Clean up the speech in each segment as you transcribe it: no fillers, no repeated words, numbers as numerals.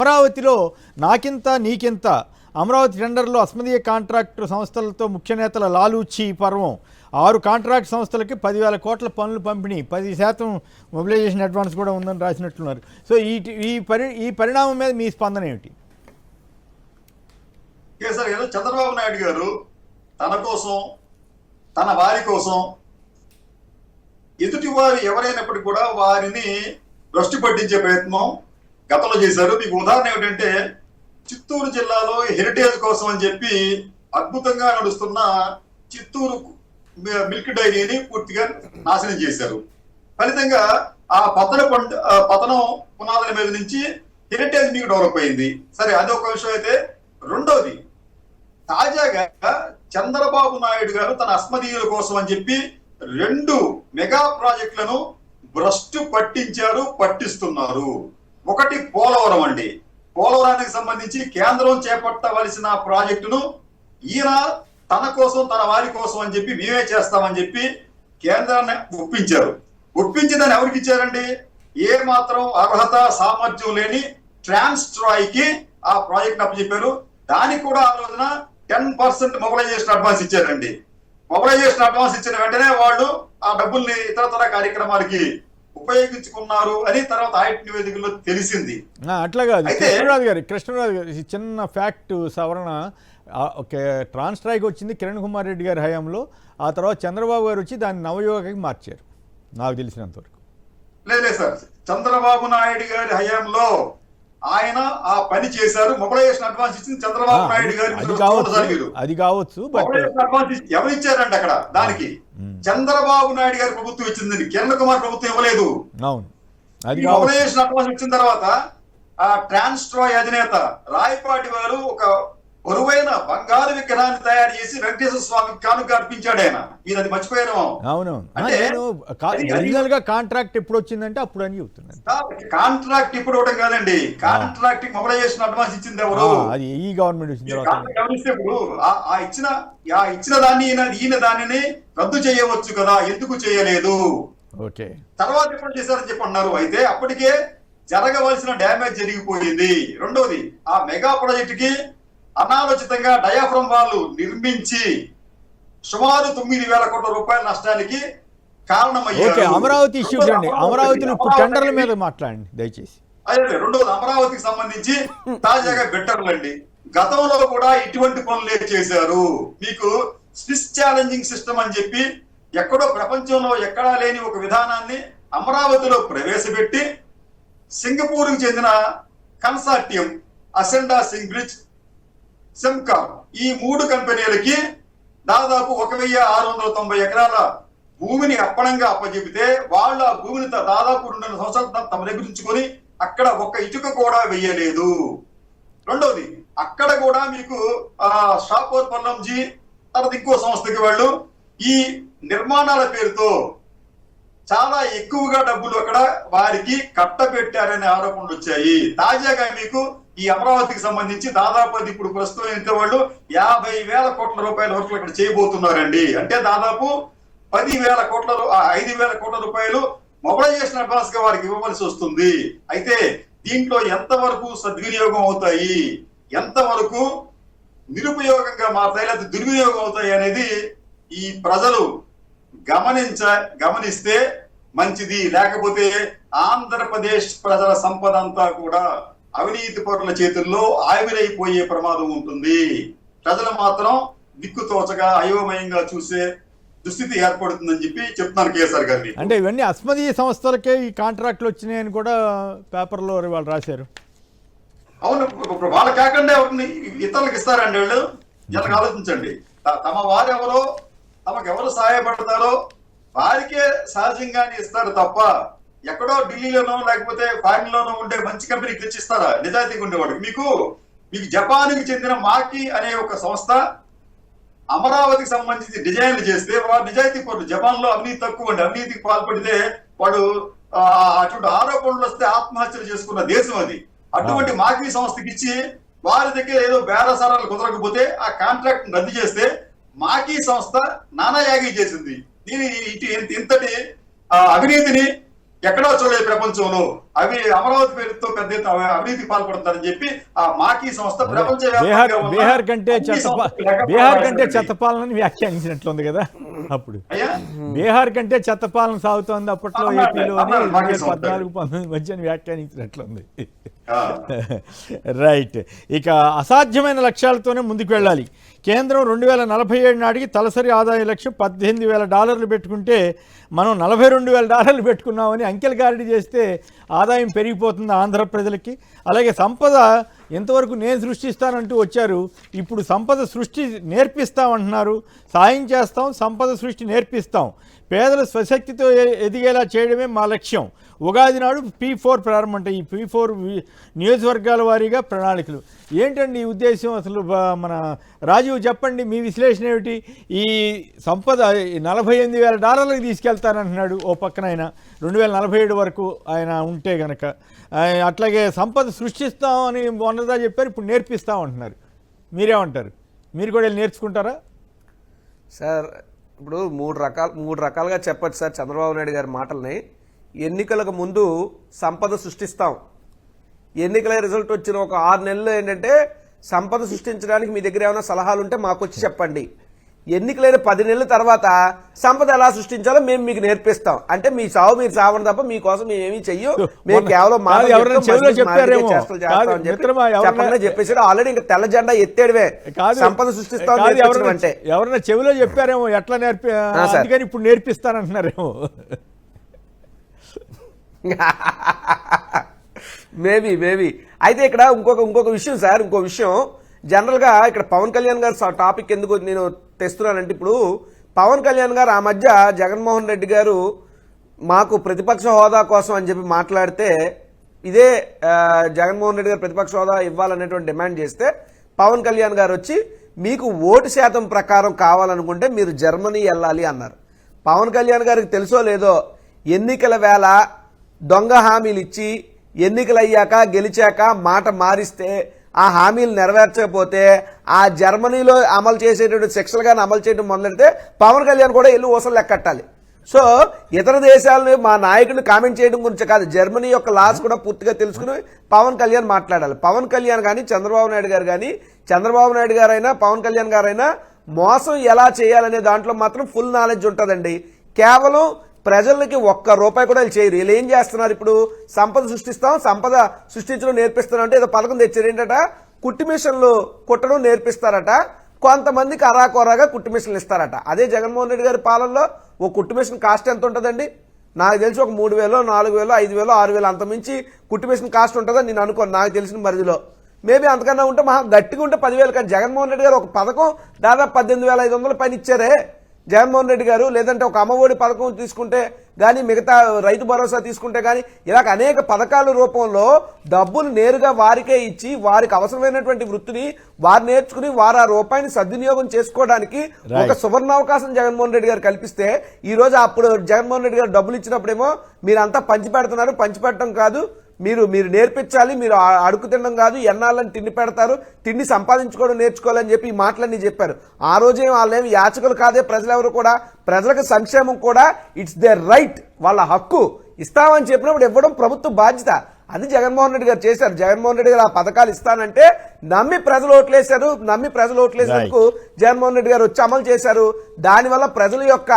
అమరావతిలో నాకింత నీకింత అమరావతి టెండర్లో అస్మదీయ కాంట్రాక్టు సంస్థలతో ముఖ్య నేతల లాలూచి పర్వం 6 కాంట్రాక్ట్ సంస్థలకి 10,000 కోట్ల పనులు పంపిణీ 10% మొబిలైజేషన్ అడ్వాన్స్ కూడా ఉందని రాసినట్లున్నారు. సో ఈ పరిణామం మీద మీ స్పందన ఏమిటి? చంద్రబాబు నాయుడు గారు తన కోసం తన వారి కోసం ఎదుటి వారు ఎవరైనప్పటికీ కూడా వారిని భ్రష్టు పట్టించే ప్రయత్నం గతంలో చేశారు. మీకు ఉదాహరణ ఏమిటంటే చిత్తూరు జిల్లాలో హెరిటేజ్ కోసం అని చెప్పి అద్భుతంగా నడుస్తున్న చిత్తూరు మిల్క్ డైరీని పూర్తిగా నాశనం చేశారు. ఫలితంగా ఆ పతనం పునాదుల మీద నుంచి హెరిటేజ్ మీకు డెవలప్ అయింది. సరే, అది ఒక విషయం అయితే. రెండోది, తాజాగా చంద్రబాబు నాయుడు గారు తన అస్మదీయుల కోసం అని చెప్పి 2 మెగా ప్రాజెక్టులను భ్రష్టు పట్టించారు, పట్టిస్తున్నారు. ఒకటి పోలవరం అండి. పోలవరానికి సంబంధించి కేంద్రం చేపట్టవలసిన ప్రాజెక్టును ఈయన తన కోసం తన వారి కోసం అని చెప్పి మేమే చేస్తామని చెప్పి కేంద్రాన్ని ఒప్పించారు. ఒప్పించిందని ఎవరికి ఇచ్చారండి? ఏ మాత్రం అర్హత సామర్థ్యం లేని ట్రాన్స్ట్రాయ్ కి ఆ ప్రాజెక్ట్ అప్పచెప్పారు. దానికి కూడా ఆ రోజున 10% మొబిలైజేషన్ అడ్వాన్స్ ఇచ్చారండి. మొబిలైజేషన్ అడ్వాన్స్ ఇచ్చిన వెంటనే వాళ్ళు ఆ డబ్బుల్ని ఇతరతర కార్యక్రమాలకి ఉపయోగించుకున్నారు అని తర్వాత ఆడిట్ నివేదికలో తెలిసింది. అట్లా కాదు కృష్ణరాజు గారి చిన్న ఫ్యాక్ట్ సవరణ. ట్రాన్స్ట్రాయ్కి వచ్చింది కిరణ్ కుమార్ రెడ్డి గారి హయాంలో. ఆ తర్వాత చంద్రబాబు గారు వచ్చి దాన్ని నవయోగకి మార్చారు నాకు తెలిసినంత వరకు. లేదు సార్, చంద్రబాబు నాయుడు గారి హయాంలో ఆయన ఆ పని చేశారు. మొబిలైజేషన్ అడ్వాన్స్ ఇచ్చింది చంద్రబాబు నాయుడు గారు. అది కావచ్చు, అడ్వాన్స్ ఎవరు ఇచ్చారండి అక్కడ? దానికి చంద్రబాబు నాయుడు గారి ప్రభుత్వం ఇచ్చింది, కిరణ్ కుమార్ ప్రభుత్వం ఇవ్వలేదు. మొబిలైజేషన్ అడ్వాన్స్ ఇచ్చిన తర్వాత ఆ ట్రాన్స్ట్రాయ్ అధినేత రాయపాటి వారు ఒక బరువైన బంగారు విగ్రహాన్ని తయారు చేసి వెంకటేశ్వర స్వామికి కానుక అర్పించాడు ఆయన. మీరు అది మర్చిపోయారు. అవును, ఒరిజినల్ గా కాంట్రాక్ట్ ఎప్పుడు వచ్చిందంటే అప్పుడు అని చెప్తున్నాను. కాంట్రాక్ట్ ఇప్పుడు ఇవ్వడం కాదండి, కాంట్రాక్ట్ మొబిలైజేషన్ అడ్వాన్స్ ఇచ్చింది ఎవరు? అది ఈ గవర్నమెంట్ వచ్చిన ఇప్పుడు ఆ ఇచ్చిన దాన్ని ఈయన దానిని రద్దు చేయవచ్చు కదా, ఎందుకు చేయలేదు? ఓకే, తర్వాత ఎప్పుడు చేశారని చెప్పి అన్నారు. అయితే అప్పటికే జరగవలసిన డ్యామేజ్ జరిగిపోయింది. రెండోది, ఆ మెగా ప్రాజెక్ట్ కి అనాలోచితంగా డయాఫ్రమ్ వాళ్ళు నిర్మించి సుమారు 9,000 కోట్ల రూపాయల నష్టానికి కారణమయ్యారు. అమరావతి ఇష్యూ చూడండి, అమరావతిలో ఇప్పుడు టెండర్ల మీద మాట్లాడండి దయచేసి. అదే రెండోది, అమరావతికి సంబంధించి తాజాగా బెటర్లండి. గతంలో కూడా ఇటువంటి పనులే చేశారు. మీకు స్విస్ ఛాలెంజింగ్ సిస్టమ్ అని చెప్పి ఎక్కడో ప్రపంచంలో ఎక్కడా లేని ఒక విధానాన్ని అమరావతిలో ప్రవేశపెట్టి సింగపూర్ కు చెందిన కన్సార్టియం అసెండా సింగ్బ్రిడ్జ్ సెమ్కార్ ఈ 3 కంపెనీలకి దాదాపు 1,690 ఎకరాల భూమిని అప్పనంగా అప్పచెబితే వాళ్ళు ఆ భూమిని దాదాపు 2 సంవత్సరాలు తమ దగ్గర ఉంచుకొని అక్కడ ఒక్క ఇటుక కూడా వెయ్యలేదు. రెండోది, అక్కడ కూడా మీకు షాపూర్ పల్లంజీ తర్వాత ఇంకో సంస్థకి వాళ్ళు ఈ నిర్మాణాల పేరుతో చాలా ఎక్కువగా డబ్బులు అక్కడ వారికి కట్టబెట్టారనే ఆరోపణలు వచ్చాయి. తాజాగా మీకు ఈ అమరావతికి సంబంధించి దాదాపు అది ఇప్పుడు ప్రస్తుతం ఇంత వాళ్ళు 50,000 కోట్ల రూపాయల వరకు ఇక్కడ చేయబోతున్నారండి. అంటే దాదాపు 10,000 కోట్ల 5,000 కోట్ల రూపాయలు మొబిలైజేషన్ అడ్వాన్స్ గా వారికి ఇవ్వవలసి వస్తుంది. అయితే దీంట్లో ఎంతవరకు సద్వినియోగం అవుతాయి, ఎంతవరకు నిరుపయోగంగా మారుతాయి లేదా దుర్వినియోగం అవుతాయి అనేది ఈ ప్రజలు గమనిస్తే మంచిది. లేకపోతే ఆంధ్రప్రదేశ్ ప్రజల సంపద అంతా కూడా అవినీతి పరుల చేతుల్లో ఆవిరైపోయే ప్రమాదం ఉంటుంది. ప్రజలు మాత్రం దిక్కుతోచగా అయోమయంగా చూసే దుస్థితి ఏర్పడుతుందని చెప్పి చెప్తున్నాను కేసీఆర్ గారిని. అంటే ఇవన్నీ అస్మదీయ సంస్థలకే ఈ కాంట్రాక్ట్లు వచ్చినాయని కూడా పేపర్లో వాళ్ళు రాశారు. అవును, వాళ్ళు కాకుండా ఎవరిని ఇతరులకు ఇస్తారండి వాళ్ళు? ఇలా ఆలోచించండి. తమ వారెవరో తమకెవరు సహాయపడతారో వారికే సహజంగానే ఇస్తారు తప్ప ఎక్కడో ఢిల్లీలోనో లేకపోతే ఫారిన్ లోనో ఉండే మంచి కంపెనీకి తెచ్చిస్తారా నిజాయితీగా ఉండేవాడికి? మీకు జపాన్కి చెందిన మాకి అనే ఒక సంస్థ అమరావతికి సంబంధించి డిజైన్లు చేస్తే వారు నిజాయితీ పరులు. జపాన్ లో అవినీతి తక్కువ అండి. అవినీతికి పాల్పడితే వాడు అటువంటి ఆరోపణలు వస్తే ఆత్మహత్యలు చేసుకున్న దేశం అది. అటువంటి మాకి సంస్థకి ఇచ్చి వారి దగ్గర ఏదో బేరసారాలు కుదరకపోతే ఆ కాంట్రాక్ట్ రద్దు చేస్తే మాకీ సంస్థ నానాయాగి చేసింది. దీని ఇంతటి అవినీతిని ఎక్కడో చూడలేదు ప్రపంచంలో. అవి అమరావతి పేరుతో పెద్ద ఎత్తున అవినీతి పాల్పడుతారని చెప్పి ఆ మాకీ సంస్థ బీహార్ కంటే చెత్త పాలనని వ్యాఖ్యానించినట్లుంది కదా అప్పుడు. బీహార్ కంటే చెత్త పాలన సాగుతోంది అప్పట్లో ఏపీలో 2014-19 మధ్య వ్యాఖ్యానించినట్లుంది. రైట్. ఇక అసాధ్యమైన లక్ష్యాలతోనే ముందుకు వెళ్ళాలి. కేంద్రం 2047 నాటికి తలసరి ఆదాయ లక్ష్యం $18,000 పెట్టుకుంటే మనం $42,000 పెట్టుకున్నామని అంకెల గారడి చేస్తే ఆదాయం పెరిగిపోతుంది ఆంధ్ర ప్రజలకి. అలాగే సంపద ఎంతవరకు నేను సృష్టిస్తానంటూ వచ్చారు, ఇప్పుడు సంపద సృష్టి నేర్పిస్తామంటున్నారు. సాయం చేస్తాం, సంపద సృష్టి నేర్పిస్తాం, పేదల స్వశక్తితో ఎదిగేలా చేయడమే మా లక్ష్యం. ఉగాది నాడు P4 ప్రారంభం. అంటే ఈ P4 నియోజకవర్గాల వారీగా ప్రణాళికలు. ఏంటండి ఈ ఉద్దేశం అసలు? మన రాజీవ్ చెప్పండి, మీ విశ్లేషణ ఏమిటి? ఈ సంపద $48,000 తీసుకెళ్తానంటున్నాడు ఓ పక్కన ఆయన, 2047 వరకు ఆయన ఉంటే గనక. అట్లాగే సంపద సృష్టిస్తామని మొన్నదా చెప్పారు, ఇప్పుడు నేర్పిస్తామంటున్నారు. మీరేమంటారు? మీరు కూడా నేర్చుకుంటారా సార్? ఇప్పుడు మూడు రకాలుగా చెప్పచ్చు సార్ చంద్రబాబు నాయుడు గారి మాటల్ని. ఎన్నికలకు ముందు సంపద సృష్టిస్తాం, ఎన్నికల రిజల్ట్ వచ్చిన ఒక 6 నెలలు ఏంటంటే సంపద సృష్టించడానికి మీ దగ్గర ఏమైనా సలహాలు ఉంటే మాకు వచ్చి చెప్పండి. ఎన్నికలైన 10 నెలల తర్వాత సంపద ఎలా సృష్టించాలో మేము మీకు నేర్పిస్తాం. అంటే మీ సావు మీరు సావడం తప్ప మీకోసం మేము ఏమీ చెయ్యం, మేము కేవలం చెప్పేసాడు ఆల్రెడీ. ఇంకా తెల్ల జెండా ఎత్తేడవే సంపద సృష్టిస్తాం అంటే. ఎవరైనా చెవిలో చెప్పారేమో ఎట్లా అందుకని ఇప్పుడు నేర్పిస్తానంటున్నారేమో. మేబీ అయితే ఇక్కడ ఇంకొక విషయం సార్, ఇంకో విషయం జనరల్గా ఇక్కడ పవన్ కళ్యాణ్ గారు టాపిక్ ఎందుకు నేను తెస్తున్నానంటే, ఇప్పుడు పవన్ కళ్యాణ్ గారు ఆ మధ్య జగన్మోహన్ రెడ్డి గారు మాకు ప్రతిపక్ష హోదా కోసం అని చెప్పి మాట్లాడితే, ఇదే జగన్మోహన్ రెడ్డి గారు ప్రతిపక్ష హోదా ఇవ్వాలనేటువంటి డిమాండ్ చేస్తే పవన్ కళ్యాణ్ గారు వచ్చి మీకు ఓటు శాతం ప్రకారం కావాలనుకుంటే మీరు జర్మనీ వెళ్ళాలి అన్నారు. పవన్ కళ్యాణ్ గారికి తెలుసో లేదో, ఎన్నికల వేళ దొంగ హామీలు ఇచ్చి ఎన్నికలు అయ్యాక గెలిచాక మాట మారిస్తే ఆ హామీలు నెరవేర్చకపోతే ఆ జర్మనీలో అమలు చేసేటువంటి శిక్షలుగా అమలు చేయడం మొదలెడితే పవన్ కళ్యాణ్ కూడా వెళ్ళి ఊసలు లెక్కట్టాలి. సో ఇతర దేశాలను మా నాయకుడిని కామెంట్ చేయడం గురించి కాదు, జర్మనీ యొక్క లాస్ కూడా పూర్తిగా తెలుసుకుని పవన్ కళ్యాణ్ మాట్లాడాలి. పవన్ కళ్యాణ్ కానీ చంద్రబాబు నాయుడు గారు కానీ, చంద్రబాబు నాయుడు గారైనా పవన్ కళ్యాణ్ గారైనా మోసం ఎలా చేయాలనే దాంట్లో మాత్రం ఫుల్ నాలెడ్జ్ ఉంటుందండి. కేవలం ప్రజలకి ₹1 కూడా చేయరు. వీళ్ళు ఏం చేస్తున్నారు? ఇప్పుడు సంపద సృష్టిస్తాం, సంపద సృష్టించడం నేర్పిస్తాం అంటే ఏదో పథకం తెచ్చారు. ఏంటట, కుట్టి మిషన్లు కుట్టడం నేర్పిస్తారట, కొంతమందికి అరాకొరాగా కుట్టి మిషన్లు ఇస్తారట. అదే జగన్మోహన్ రెడ్డి గారి పాలనలో ఓ కుట్టి మిషన్ కాస్ట్ ఎంత ఉంటుందండి? నాకు తెలిసి ఒక 3,000, 4,000, 5,000, 6,000 అంత మించి కుట్టి మిషన్ కాస్ట్ ఉంటుందని నేను అనుకోను. నాకు తెలిసిన పరిధిలో మేబీ అంతకన్నా ఉంటే మహా గట్టిగా ఉంటే 10,000. కానీ జగన్మోహన్ రెడ్డి గారు ఒక పథకం దాదాపు 18,500 పైన ఇచ్చారే జగన్మోహన్ రెడ్డి గారు. లేదంటే ఒక అమ్మఒడి పథకం తీసుకుంటే కానీ, మిగతా రైతు భరోసా తీసుకుంటే కానీ, ఇలాగ అనేక పథకాల రూపంలో డబ్బులు నేరుగా వారికే ఇచ్చి వారికి అవసరమైనటువంటి వృత్తిని వారు నేర్చుకుని వారు ఆ రూపాయిని సద్వినియోగం చేసుకోవడానికి ఒక సువర్ణావకాశం జగన్మోహన్ రెడ్డి గారు కల్పిస్తే, ఈ రోజు అప్పుడు జగన్మోహన్ రెడ్డి గారు డబ్బులు ఇచ్చినప్పుడేమో మీరంతా పంచిపెడుతున్నారు, పంచిపెట్టడం కాదు, మీరు నేర్పించాలి, మీరు అడుగు తినడం కాదు, ఎన్నాళ్ళని తిండి పెడతారు, తిండి సంపాదించుకోవడం నేర్చుకోవాలని చెప్పి ఈ మాటలన్నీ చెప్పారు. ఆ రోజేం వాళ్ళేమి యాచకులు కాదే, ప్రజలెవరు కూడా, ప్రజలకు సంక్షేమం కూడా ఇట్స్ దేర్ రైట్, వాళ్ళ హక్కు. ఇస్తామని చెప్పినప్పుడు ఇవ్వడం ప్రభుత్వ బాధ్యత. అది జగన్మోహన్ రెడ్డి గారు చేశారు. జగన్మోహన్ రెడ్డి గారు ఆ పథకాలు ఇస్తానంటే నమ్మి ప్రజలు ఓట్లేశారు. నమ్మి ప్రజలు ఓట్లేసేందుకు జగన్మోహన్ రెడ్డి గారు వచ్చి అమలు చేశారు. దానివల్ల ప్రజల యొక్క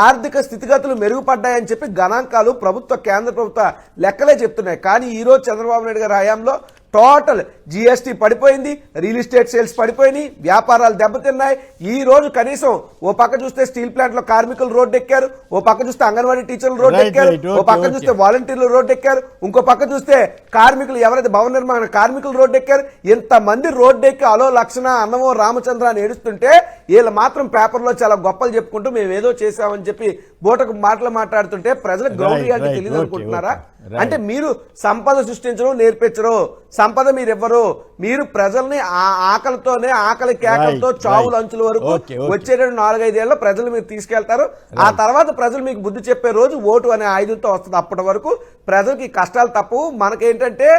ఆర్థిక స్థితిగతులు మెరుగుపడ్డాయని చెప్పి గణాంకాలు ప్రభుత్వ కేంద్ర ప్రభుత్వ లెక్కలే చెప్తున్నాయి. కానీ ఈ రోజు చంద్రబాబు నాయుడు గారి హయాంలో టోటల్ జీఎస్టీ పడిపోయింది, రియల్ ఎస్టేట్ సేల్స్ పడిపోయినాయి, వ్యాపారాలు దెబ్బతిన్నాయి. ఈ రోజు కనీసం ఓ పక్క చూస్తే స్టీల్ ప్లాంట్ లో కార్మికులు రోడ్డు ఎక్కారు, ఓ పక్క చూస్తే అంగన్వాడీ టీచర్లు రోడ్డు ఎక్కారు, ఓ పక్క చూస్తే వాలంటీర్లు రోడ్డు ఎక్కారు, ఇంకో పక్క చూస్తే కార్మికులు ఎవరైతే భవన నిర్మాణ కార్మికులు రోడ్డు ఎక్కారు. ఇంతమంది రోడ్డు ఎక్కి అలో లక్షణ అన్నమో రామచంద్ర అని ఏడుస్తుంటే వీళ్ళు మాత్రం పేపర్లో చాలా గొప్పలు చెప్పుకుంటూ మేము ఏదో చేశామని చెప్పి బోటకు మాటలు మాట్లాడుతుంటే ప్రజలకు గ్రౌండ్ రియాలిటీ తెలియదు అనుకుంటున్నారా? అంటే మీరు సంపద సృష్టించడం నేర్పించరు, సంపద మీరు ఇవ్వరు, మీరు ప్రజల్ని ఆకలితోనే ఆకలి కేకలతో చావుల అంచుల వరకు వచ్చేటప్పుడు 4-5 ఏళ్ళ ప్రజలు మీరు తీసుకెళ్తారు. ఆ తర్వాత ప్రజలు మీకు బుద్ధి చెప్పే రోజు ఓటు అనే ఆయుధంతో వస్తుంది. అప్పటి వరకు ప్రజలకి కష్టాలు తప్పవు. మనకేంటంటే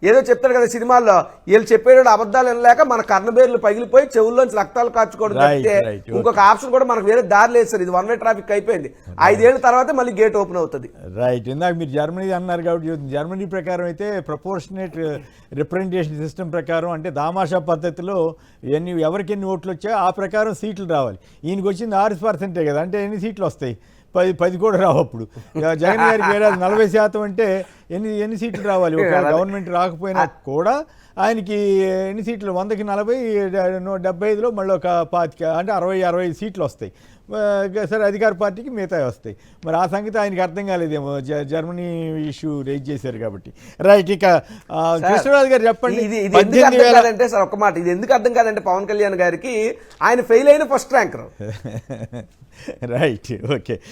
ఏదో చెప్తాడు కదా సినిమాల్లో, వీళ్ళు చెప్పేటప్పుడు అబద్ధాలు వినలేక మన కర్ణబేర్లు పగిలిపోయి చెవుల్లోంచి రక్తాలు కార్చుకోవడం తప్పితే ఇంకొక ఆప్షన్ కూడా మనకు వేరే దారి లేదు సార్. ఇది వన్ వే ట్రాఫిక్ అయిపోయింది. 5 ఏళ్ల తర్వాత మళ్ళీ గేట్ ఓపెన్ అవుతుంది. రైట్. ఇందాక మీరు జర్మనీ అన్నారు కాబట్టి జర్మనీ ప్రకారం అయితే ప్రపోర్షనేట్ రిప్రజెంటేషన్ సిస్టమ్ ప్రకారం, అంటే దామాషా పద్ధతిలో ఎవరికి ఎన్ని ఓట్లు వచ్చాయో ఆ ప్రకారం సీట్లు రావాలి. ఈయనకి వచ్చింది 6% కదా, అంటే ఎన్ని సీట్లు వస్తాయి? 10 కూడా రావు. అప్పుడు జగన్ గారికి 40% అంటే ఎన్ని సీట్లు రావాలి? ఒక గవర్నమెంట్ రాకపోయినా కూడా ఆయనకి ఎన్ని సీట్లు? 100కి 40, 75లో మళ్ళీ ఒక 25, అంటే 60 సీట్లు వస్తాయి. సరే, అధికార పార్టీకి మిగతా వస్తాయి. మరి ఆ సంగతి ఆయనకి అర్థం కాలేదేమో, జర్మనీ ఇష్యూ రేజ్ చేశారు కాబట్టి. రైట్. ఇక కృష్ణరాజు గారు చెప్పండి. ఇది ఎందుకు అర్థం కాదంటే సార్, ఒక్క మాట, ఇది ఎందుకు అర్థం కాదంటే పవన్ కళ్యాణ్ గారికి ఆయన ఫెయిల్ అయిన ఫస్ట్ ర్యాంకర్. రైట్. ఓకే.